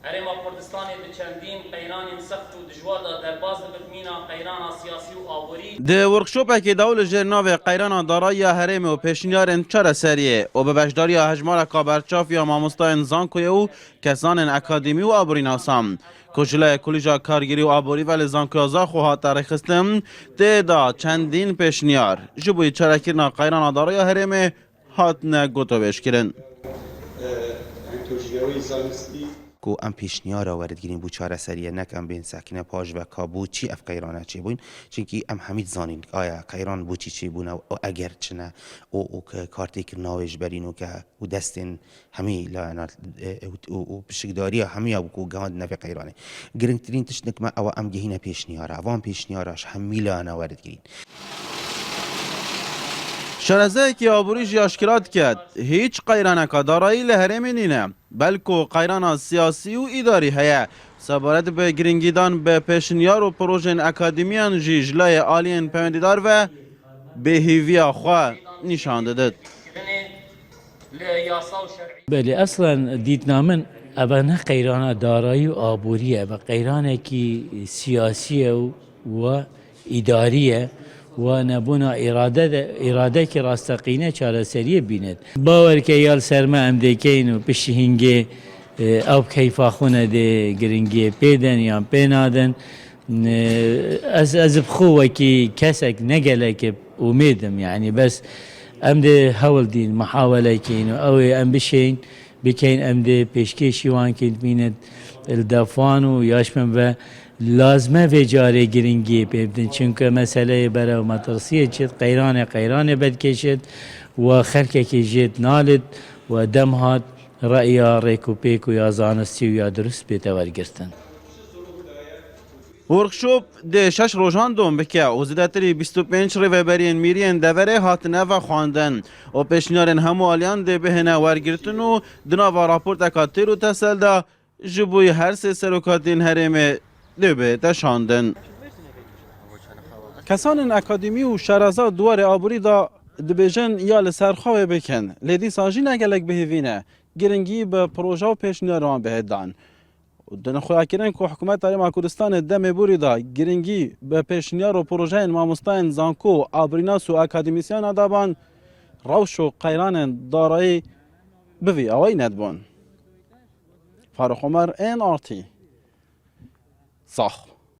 هرما کردستانی به چندین قیران سخت و دجوار دا درباز بتمینا قیران سیاسی و آبوری ده ورکشوپ که دول جرناو قیران دارایی هرم و پیشنیار چرا سریه و به بشداری هجمار کابرچاف یا ماموستای زانکوی و کسان اکادمی و آبوری ناسام کشله کلیجا کارگیری و آبوری و لزانکوی زاخو ها تاریخستم ده دا چندین پیشنیار جبوی چرکرنا قیران دارایی هرم هات نگوتو بشکرن کو ام پیشنیارا وردگیرین بو چاره سریه نک ام بین ساکنه پاش و کابو چی اف قیرانه چی بوین چونکی ام همید زانین آیا قیران بو چی بونه و اگر چنه او که کارتی کرناوش برینو که و دستین همی لا و بشکداری همی ابو کو گاند نفی قیرانه گرنگترین تشنک ما او ام گهینه پیشنیارا اوام پیشنیاراش همی لا وردگیرین شرزه که آبوریش اشکرات کرد هیچ قیرانک دارایی لهرم نینه بلکه قیران سیاسی و اداری هیا سبارت به گرینگیدان به پیشنیار و پروژن اکادمیان جیجلای آلین پیوندیدار و به هیویا خواه نشان داد. بله اصلا دیدنا من ابنا قیران دارایی و آبوریه و قیران کی سیاسیه و اداریه و نبونا اراده که راستقینه چاره سریه بیند باور که یال سرما ام دیکین و پشهینگه او کیفا خونه ده گرینگی پیدن یا پینادن از بخوه که کسک نگله که امیدم یعنی بس ام ده حول دین محاوله کین و او ام بشین بکین ام ده پیشکشی وان کین بیند الدفان و یاشمن و لازمه و جاره گرینگی پیبدن چونکه مسئله برای مطرسیه چید قیران بد کشید و خلقه که جید نالد و دم هات رأی ریکو پیکو یا زانستی و یا درست بیتوار گرتن. ورکشوپ ده 6 روزان دوم بکه و زیادتری 25 ریوبرین میرین دوره هاتنه و خواندن و پیشنیارن همو آلیان ده بهنه ورگرتن و دنا و راپورت اکاتیر و تسل ده جبوی هر سه سروکاتین هرمه دبه دشاندن کسان اکادمی و شرازا دوار آبوری دا دبیجن یا لسرخواه بکن لیدی ساجی نگلک بهوینه گرنگی به پروژه و پیشنیاران بهدان دن خواه کرن که حکومت تاریم کردستان دم بوری دا گرنگی به پیشنیار و پروژه ماموستان زانکو آبریناس و اکادمیسیان دابان روش و قیران دارایی بوی آوی ندبون فاروق عمر NRT صح